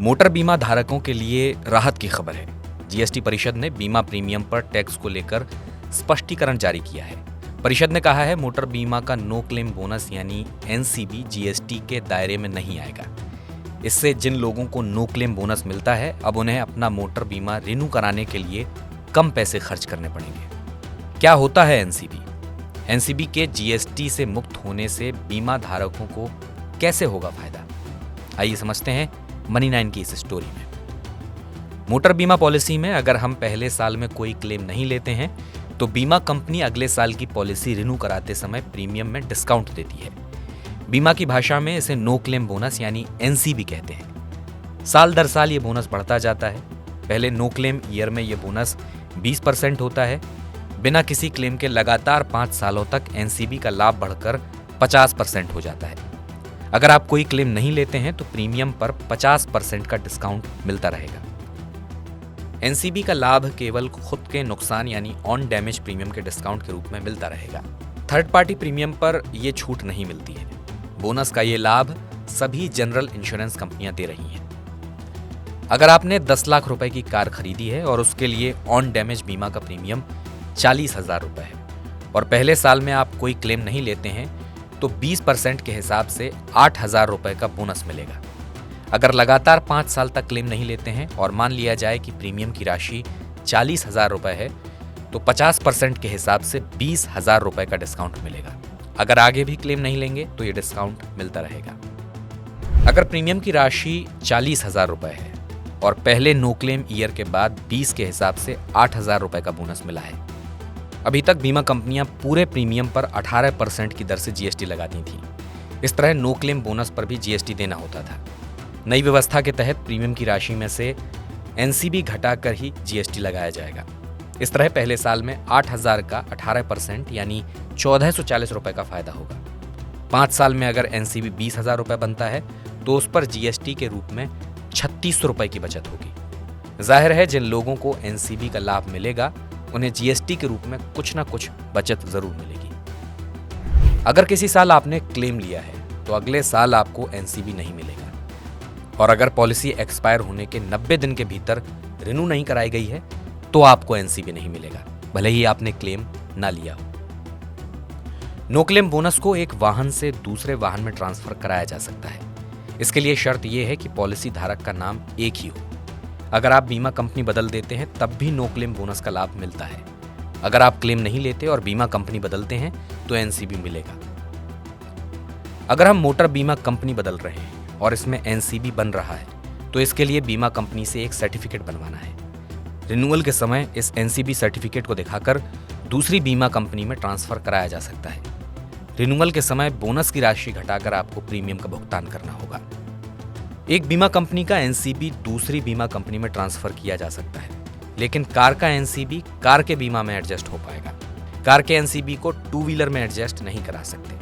Motor बीमा धारकों के लिए राहत की खबर है। जीएसटी परिषद ने बीमा प्रीमियम पर टैक्स को लेकर स्पष्टीकरण जारी किया है। परिषद ने कहा है, मोटर बीमा का नो क्लेम बोनस यानी एनसीबी जीएसटी के दायरे में नहीं आएगा। इससे जिन लोगों को नो क्लेम बोनस मिलता है, अब उन्हें अपना मोटर बीमा रिन्यू कराने के लिए कम पैसे खर्च करने पड़ेंगे। क्या होता है एनसीबी? एनसीबी के जीएसटी से मुक्त होने से बीमा धारकों को कैसे होगा फायदा? आइए समझते हैं मनी 9 की इस स्टोरी में। मोटर बीमा पॉलिसी में अगर हम पहले साल में कोई क्लेम नहीं लेते हैं तो बीमा कंपनी अगले साल की पॉलिसी रिन्यू कराते समय प्रीमियम में डिस्काउंट देती है। बीमा की भाषा में इसे नो क्लेम बोनस यानी एनसीबी कहते हैं। साल दर साल ये बोनस बढ़ता जाता है। पहले नो क्लेम ईयर में ये बोनस 20% होता है। बिना किसी क्लेम के लगातार 5 सालों तक एनसीबी का लाभ बढ़कर 50% हो जाता है। अगर आप कोई क्लेम नहीं लेते हैं तो प्रीमियम पर 50% का डिस्काउंट मिलता रहेगा। एनसीबी का लाभ केवल खुद के नुकसान यानी ऑन डैमेज प्रीमियम के डिस्काउंट के रूप में मिलता रहेगा। थर्ड पार्टी प्रीमियम पर यह छूट नहीं मिलती है। बोनस का ये लाभ सभी जनरल इंश्योरेंस कंपनियां दे रही हैं। अगर आपने 10 लाख रुपए की कार खरीदी है और उसके लिए ऑन डैमेज बीमा का प्रीमियम 40,000 रुपए है और पहले साल में आप कोई क्लेम नहीं लेते हैं तो 20% के हिसाब से 8,000 रुपए का बोनस मिलेगा। अगर लगातार 5 साल तक क्लेम नहीं लेते हैं और मान लिया जाए कि प्रीमियम की राशि 40,000 रुपए है तो 50% के हिसाब से 20,000 रुपए का डिस्काउंट मिलेगा। अगर आगे भी क्लेम नहीं लेंगे तो ये डिस्काउंट मिलता रहेगा। अगर प्रीमियम की राशि 40,000 रुपए है और पहले नो क्लेम ईयर के बाद 20 के हिसाब से 8,000 रुपए का बोनस मिला है। अभी तक बीमा कंपनियां पूरे प्रीमियम पर 18% की दर से जीएसटी लगाती थीं। इस तरह नो क्लेम बोनस पर भी जीएसटी देना होता था। नई व्यवस्था के तहत प्रीमियम की राशि में से एनसीबी घटाकर ही जीएसटी लगाया जाएगा। इस तरह पहले साल में 8,000 का 18% यानी 1,440 रुपए का फायदा होगा। 5 साल में अगर एनसीबी 20,000 रुपए बनता है तो उस पर जीएसटी के रूप में 3600 रुपए की बचत होगी। जाहिर है, जिन लोगों को एनसीबी का लाभ मिलेगा उन्हें जीएसटी के रूप में कुछ ना कुछ बचत जरूर मिलेगी। अगर किसी साल आपने क्लेम लिया है तो अगले साल आपको एनसीबी नहीं मिलेगा और अगर पॉलिसी एक्सपायर होने के 90 दिन के भीतर रिन्यू नहीं कराई गई है तो आपको एनसीबी नहीं मिलेगा, भले ही आपने क्लेम ना लिया हो। नो क्लेम बोनस को एक वाहन से दूसरे वाहन में ट्रांसफर कराया जा सकता है। इसके लिए शर्त यह है कि पॉलिसी धारक का नाम एक ही हो। अगर आप बीमा कंपनी बदल देते हैं तब भी नो क्लेम बोनस का लाभ मिलता है। अगर आप क्लेम नहीं लेते और बीमा कंपनी बदलते हैं तो एनसीबी मिलेगा। अगर हम मोटर बीमा कंपनी बदल रहे हैं और इसमें एनसीबी बन रहा है तो इसके लिए बीमा कंपनी से एक सर्टिफिकेट बनवाना है। रिन्यूअल के समय इस एनसीबी सर्टिफिकेट को दिखाकर दूसरी बीमा कंपनी में ट्रांसफर कराया जा सकता है। रिन्यूअल के समय बोनस की राशि घटाकर आपको प्रीमियम का भुगतान करना होगा। एक बीमा कंपनी का एनसीबी दूसरी बीमा कंपनी में ट्रांसफर किया जा सकता है, लेकिन कार का एनसीबी कार के बीमा में एडजस्ट हो पाएगा। कार के एनसीबी को 2 व्हीलर में एडजस्ट नहीं करा सकते।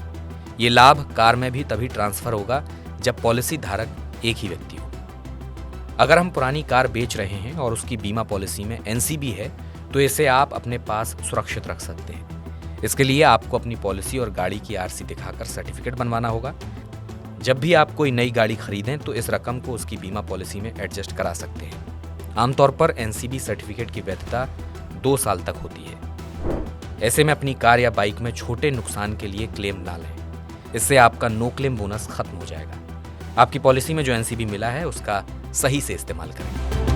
ये लाभ कार में भी तभी ट्रांसफर होगा जब पॉलिसी धारक एक ही व्यक्ति हो। अगर हम पुरानी कार बेच रहे हैं और उसकी बीमा पॉलिसी में एनसीबी है तो इसे आप अपने पास सुरक्षित रख सकते हैं। इसके लिए आपको अपनी पॉलिसी और गाड़ी की आरसी दिखाकर सर्टिफिकेट बनवाना होगा। जब भी आप कोई नई गाड़ी खरीदें तो इस रकम को उसकी बीमा पॉलिसी में एडजस्ट करा सकते हैं। आमतौर पर एनसीबी सर्टिफिकेट की वैधता 2 साल तक होती है। ऐसे में अपनी कार या बाइक में छोटे नुकसान के लिए क्लेम ना लें। इससे आपका नो क्लेम बोनस खत्म हो जाएगा। आपकी पॉलिसी में जो एनसीबी मिला है उसका सही से इस्तेमाल करें।